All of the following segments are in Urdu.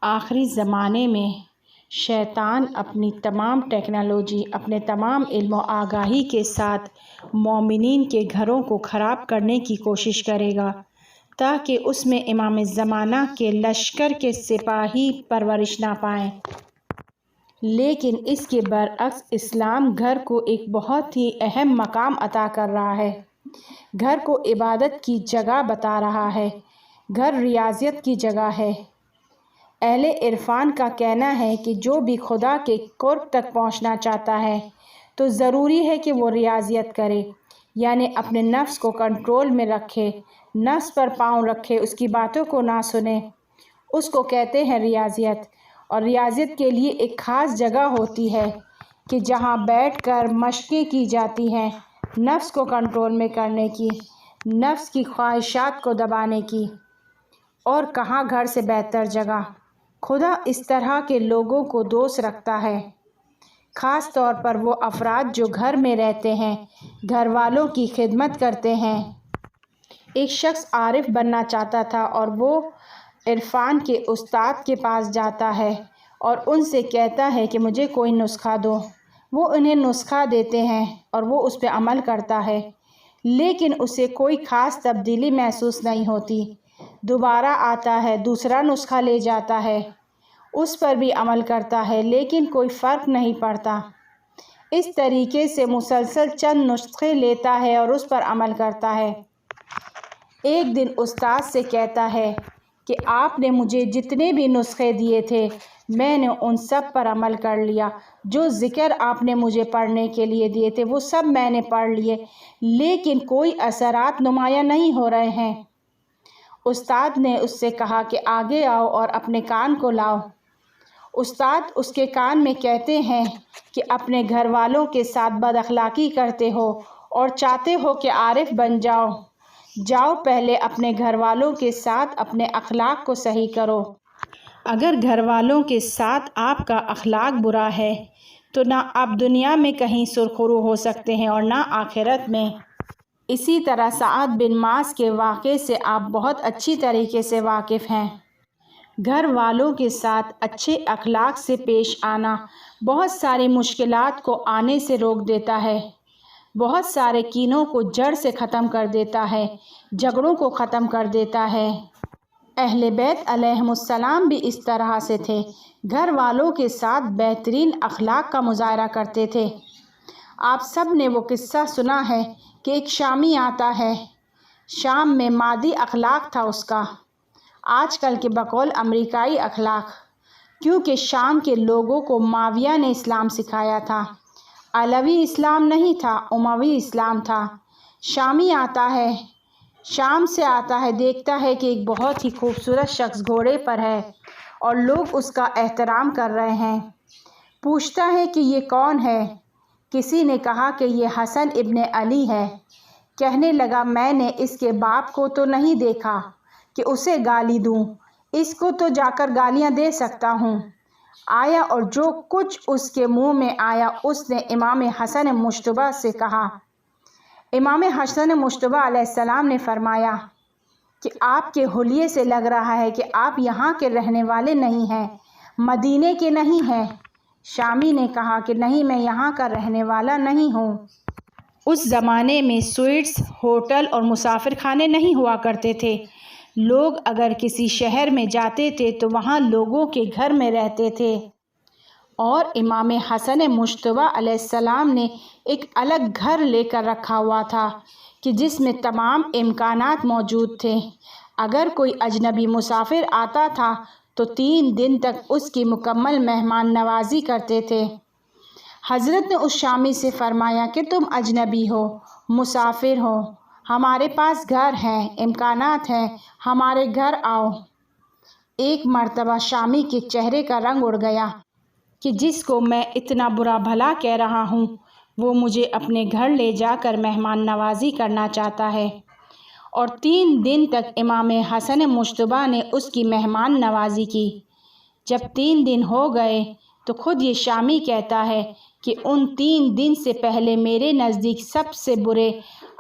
آخری زمانے میں شیطان اپنی تمام ٹیکنالوجی، اپنے تمام علم و آگاہی کے ساتھ مومنین کے گھروں کو خراب کرنے کی کوشش کرے گا تاکہ اس میں امام زمانہ کے لشکر کے سپاہی پرورش نہ پائیں۔ لیکن اس کے برعکس اسلام گھر کو ایک بہت ہی اہم مقام عطا کر رہا ہے، گھر کو عبادت کی جگہ بتا رہا ہے، گھر ریاضت کی جگہ ہے۔ اہل عرفان کا کہنا ہے کہ جو بھی خدا کے قرب تک پہنچنا چاہتا ہے تو ضروری ہے کہ وہ ریاضت کرے، یعنی اپنے نفس کو کنٹرول میں رکھے، نفس پر پاؤں رکھے، اس کی باتوں کو نہ سنے، اس کو کہتے ہیں ریاضت۔ اور ریاضت کے لیے ایک خاص جگہ ہوتی ہے کہ جہاں بیٹھ کر مشقیں کی جاتی ہیں نفس کو کنٹرول میں کرنے کی، نفس کی خواہشات کو دبانے کی۔ اور کہاں گھر سے بہتر جگہ؟ خدا اس طرح کے لوگوں کو دوست رکھتا ہے، خاص طور پر وہ افراد جو گھر میں رہتے ہیں، گھر والوں کی خدمت کرتے ہیں۔ ایک شخص عارف بننا چاہتا تھا اور وہ عرفان کے استاد کے پاس جاتا ہے اور ان سے کہتا ہے کہ مجھے کوئی نسخہ دو۔ وہ انہیں نسخہ دیتے ہیں اور وہ اس پہ عمل کرتا ہے، لیکن اسے کوئی خاص تبدیلی محسوس نہیں ہوتی۔ دوبارہ آتا ہے، دوسرا نسخہ لے جاتا ہے، اس پر بھی عمل کرتا ہے، لیکن کوئی فرق نہیں پڑتا۔ اس طریقے سے مسلسل چند نسخے لیتا ہے اور اس پر عمل کرتا ہے۔ ایک دن استاد سے کہتا ہے کہ آپ نے مجھے جتنے بھی نسخے دیے تھے میں نے ان سب پر عمل کر لیا، جو ذکر آپ نے مجھے پڑھنے کے لیے دیے تھے وہ سب میں نے پڑھ لیے، لیکن کوئی اثرات نمایاں نہیں ہو رہے ہیں۔ استاد نے اس سے کہا کہ آگے آؤ اور اپنے کان کو لاؤ۔ استاد اس کے کان میں کہتے ہیں کہ اپنے گھر والوں کے ساتھ بد اخلاقی کرتے ہو اور چاہتے ہو کہ عارف بن جاؤ، جاؤ پہلے اپنے گھر والوں کے ساتھ اپنے اخلاق کو صحیح کرو۔ اگر گھر والوں کے ساتھ آپ کا اخلاق برا ہے تو نہ آپ دنیا میں کہیں سرخرو ہو سکتے ہیں اور نہ آخرت میں۔ اسی طرح سعد بن معاذ کے واقعے سے آپ بہت اچھی طریقے سے واقف ہیں۔ گھر والوں کے ساتھ اچھے اخلاق سے پیش آنا بہت ساری مشکلات کو آنے سے روک دیتا ہے، بہت سارے کینوں کو جڑ سے ختم کر دیتا ہے، جھگڑوں کو ختم کر دیتا ہے۔ اہل بیت علیہم السلام بھی اس طرح سے تھے، گھر والوں کے ساتھ بہترین اخلاق کا مظاہرہ کرتے تھے۔ آپ سب نے وہ قصہ سنا ہے کہ ایک شامی آتا ہے، شام میں مادی اخلاق تھا اس کا، آج کل کے بقول امریکائی اخلاق، کیونکہ شام کے لوگوں کو معاویہ نے اسلام سکھایا تھا، علوی اسلام نہیں تھا، اموی اسلام تھا۔ شامی آتا ہے، شام سے آتا ہے، دیکھتا ہے کہ ایک بہت ہی خوبصورت شخص گھوڑے پر ہے اور لوگ اس کا احترام کر رہے ہیں۔ پوچھتا ہے کہ یہ کون ہے؟ کسی نے کہا کہ یہ حسن ابن علی ہے۔ کہنے لگا میں نے اس کے باپ کو تو نہیں دیکھا کہ اسے گالی دوں، اس کو تو جا کر گالیاں دے سکتا ہوں۔ آیا اور جو کچھ اس کے منہ میں آیا اس نے امام حسن مجتبیٰ سے کہا۔ امام حسن مجتبیٰ علیہ السلام نے فرمایا کہ آپ کے حلیے سے لگ رہا ہے کہ آپ یہاں کے رہنے والے نہیں ہیں، مدینے کے نہیں ہیں۔ شامی نے کہا کہ نہیں، میں یہاں کا رہنے والا نہیں ہوں۔ اس زمانے میں سوئٹس، ہوٹل اور مسافر خانے نہیں ہوا کرتے تھے۔ لوگ اگر کسی شہر میں جاتے تھے تو وہاں لوگوں کے گھر میں رہتے تھے، اور امام حسن مجتبیٰ علیہ السلام نے ایک الگ گھر لے کر رکھا ہوا تھا کہ جس میں تمام امکانات موجود تھے۔ اگر کوئی اجنبی مسافر آتا تھا تو 3 دن تک اس کی مکمل مہمان نوازی کرتے تھے۔ حضرت نے اس شامی سے فرمایا کہ تم اجنبی ہو، مسافر ہو، ہمارے پاس گھر ہیں، امکانات ہیں، ہمارے گھر آؤ۔ ایک مرتبہ شامی کے چہرے کا رنگ اڑ گیا کہ جس کو میں اتنا برا بھلا کہہ رہا ہوں وہ مجھے اپنے گھر لے جا کر مہمان نوازی کرنا چاہتا ہے، اور 3 دن تک امام حسن مجتبیٰ نے اس کی مہمان نوازی کی۔ جب 3 دن ہو گئے تو خود یہ شامی کہتا ہے کہ ان 3 دن سے پہلے میرے نزدیک سب سے برے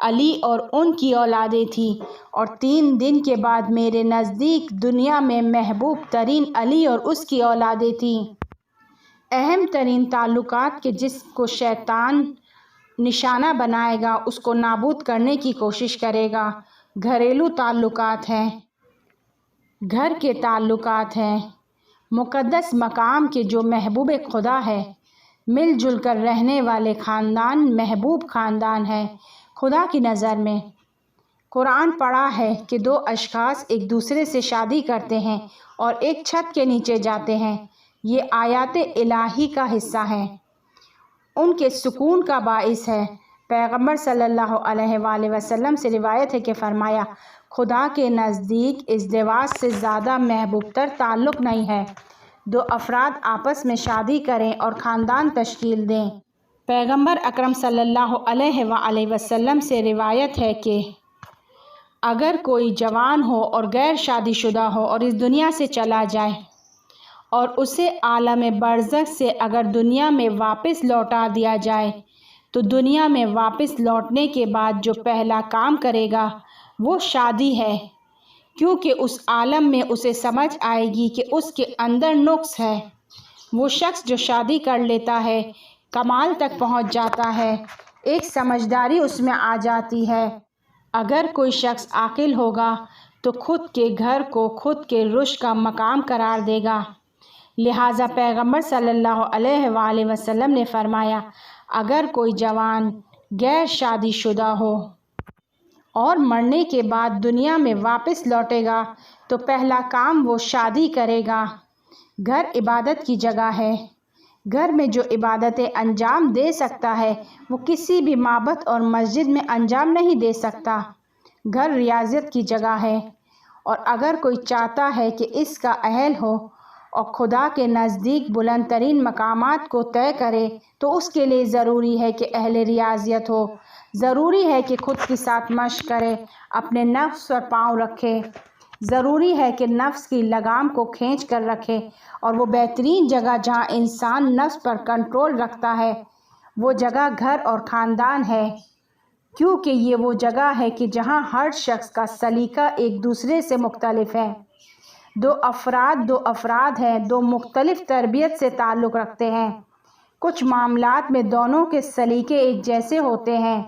علی اور ان کی اولادیں تھیں، اور 3 دن کے بعد میرے نزدیک دنیا میں محبوب ترین علی اور اس کی اولادیں تھیں۔ اہم ترین تعلقات کہ جس کو شیطان نشانہ بنائے گا اس کو نابود کرنے کی کوشش کرے گا، گھریلو تعلقات ہیں، گھر کے تعلقات ہیں، مقدس مقام کے جو محبوب خدا ہے، مل جل کر رہنے والے خاندان محبوب خاندان ہے خدا کی نظر میں۔ قرآن پڑھا ہے کہ 2 اشخاص ایک دوسرے سے شادی کرتے ہیں اور ایک چھت کے نیچے جاتے ہیں، یہ آیات الہی کا حصہ ہیں، ان کے سکون کا باعث ہے۔ پیغمبر صلی اللہ علیہ وآلہ وسلم سے روایت ہے کہ فرمایا، خدا کے نزدیک ازدواج سے زیادہ محبوب تر تعلق نہیں ہے، 2 افراد آپس میں شادی کریں اور خاندان تشکیل دیں۔ پیغمبر اکرم صلی اللہ علیہ وآلہ وسلم سے روایت ہے کہ اگر کوئی جوان ہو اور غیر شادی شدہ ہو اور اس دنیا سے چلا جائے اور اسے عالم برزخ سے اگر دنیا میں واپس لوٹا دیا جائے تو دنیا میں واپس لوٹنے کے بعد جو پہلا کام کرے گا وہ شادی ہے، کیونکہ اس عالم میں اسے سمجھ آئے گی کہ اس کے اندر نقص ہے۔ وہ شخص جو شادی کر لیتا ہے کمال تک پہنچ جاتا ہے، ایک سمجھداری اس میں آ جاتی ہے۔ اگر کوئی شخص عاقل ہوگا تو خود کے گھر کو خود کے رشد کا مقام قرار دے گا۔ لہٰذا پیغمبر صلی اللہ علیہ وآلہ وسلم نے فرمایا، اگر کوئی جوان غیر شادی شدہ ہو اور مرنے کے بعد دنیا میں واپس لوٹے گا تو پہلا کام وہ شادی کرے گا۔ گھر عبادت کی جگہ ہے، گھر میں جو عبادتیں انجام دے سکتا ہے وہ کسی بھی معبد اور مسجد میں انجام نہیں دے سکتا۔ گھر ریاضت کی جگہ ہے، اور اگر کوئی چاہتا ہے کہ اس کا اہل ہو اور خدا کے نزدیک بلند ترین مقامات کو طے کرے تو اس کے لیے ضروری ہے کہ اہل ریاضیت ہو، ضروری ہے کہ خود کے ساتھ مشق کرے، اپنے نفس پر پاؤں رکھے، ضروری ہے کہ نفس کی لگام کو کھینچ کر رکھے، اور وہ بہترین جگہ جہاں انسان نفس پر کنٹرول رکھتا ہے وہ جگہ گھر اور خاندان ہے، کیونکہ یہ وہ جگہ ہے کہ جہاں ہر شخص کا سلیقہ ایک دوسرے سے مختلف ہے۔ 2 افراد ہیں، 2 مختلف تربیت سے تعلق رکھتے ہیں، کچھ معاملات میں دونوں کے سلیقے ایک جیسے ہوتے ہیں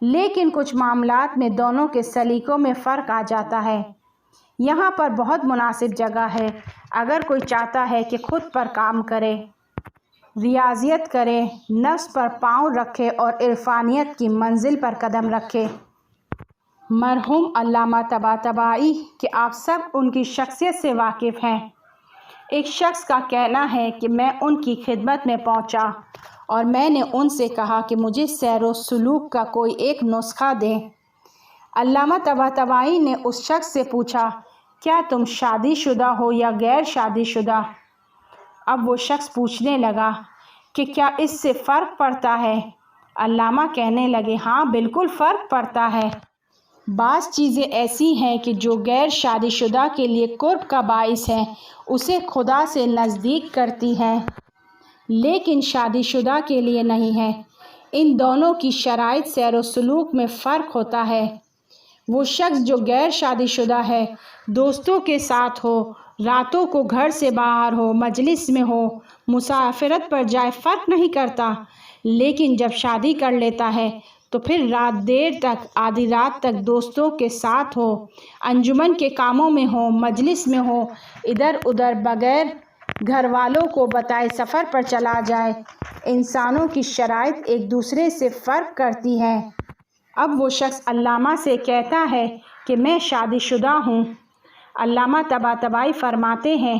لیکن کچھ معاملات میں دونوں کے سلیقوں میں فرق آ جاتا ہے۔ یہاں پر بہت مناسب جگہ ہے اگر کوئی چاہتا ہے کہ خود پر کام کرے، ریاضیت کرے، نفس پر پاؤں رکھے اور عرفانیت کی منزل پر قدم رکھے۔ مرحوم علامہ طباطبائی کہ آپ سب ان کی شخصیت سے واقف ہیں۔ ایک شخص کا کہنا ہے کہ میں ان کی خدمت میں پہنچا اور میں نے ان سے کہا کہ مجھے سیر و سلوک کا کوئی ایک نسخہ دیں۔ علامہ طباطبائی نے اس شخص سے پوچھا، کیا تم شادی شدہ ہو یا غیر شادی شدہ؟ اب وہ شخص پوچھنے لگا کہ کیا اس سے فرق پڑتا ہے؟ علامہ کہنے لگے، ہاں بالکل فرق پڑتا ہے۔ بعض چیزیں ایسی ہیں کہ جو غیر شادی شدہ کے لیے قرب کا باعث ہیں، اسے خدا سے نزدیک کرتی ہیں، لیکن شادی شدہ کے لیے نہیں ہے۔ ان دونوں کی شرائط سیر و سلوک میں فرق ہوتا ہے۔ وہ شخص جو غیر شادی شدہ ہے دوستوں کے ساتھ ہو، راتوں کو گھر سے باہر ہو، مجلس میں ہو، مسافرت پر جائے، فرق نہیں کرتا، لیکن جب شادی کر لیتا ہے تو پھر رات دیر تک، آدھی رات تک دوستوں کے ساتھ ہو، انجمن کے کاموں میں ہو، مجلس میں ہو، ادھر ادھر بغیر گھر والوں کو بتائے سفر پر چلا جائے۔ انسانوں کی شرائط ایک دوسرے سے فرق کرتی ہیں۔ اب وہ شخص علامہ سے کہتا ہے کہ میں شادی شدہ ہوں۔ علامہ طباطبائی فرماتے ہیں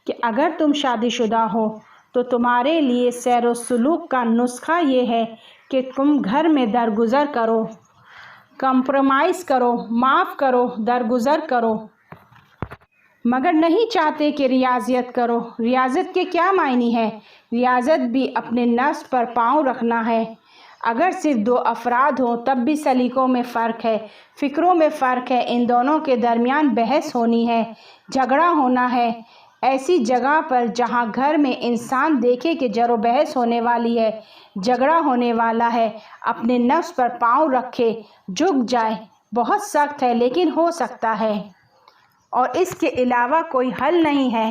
کہ اگر تم شادی شدہ ہو تو تمہارے لیے سیر و سلوک کا نسخہ یہ ہے کہ تم گھر میں درگزر کرو، کمپرومائز کرو، معاف کرو، درگزر کرو، مگر نہیں چاہتے کہ ریاضیت کرو۔ ریاضت کے کیا معنی ہے؟ ریاضت بھی اپنے نفس پر پاؤں رکھنا ہے۔ اگر صرف 2 افراد ہوں تب بھی سلیقوں میں فرق ہے، فکروں میں فرق ہے، ان دونوں کے درمیان بحث ہونی ہے، جھگڑا ہونا ہے، ایسی جگہ پر جہاں گھر میں انسان دیکھے کہ جر و بحث ہونے والی ہے، جھگڑا ہونے والا ہے، اپنے نفس پر پاؤں رکھے جھک جائے۔ بہت سخت ہے لیکن ہو سکتا ہے، اور اس کے علاوہ کوئی حل نہیں ہے۔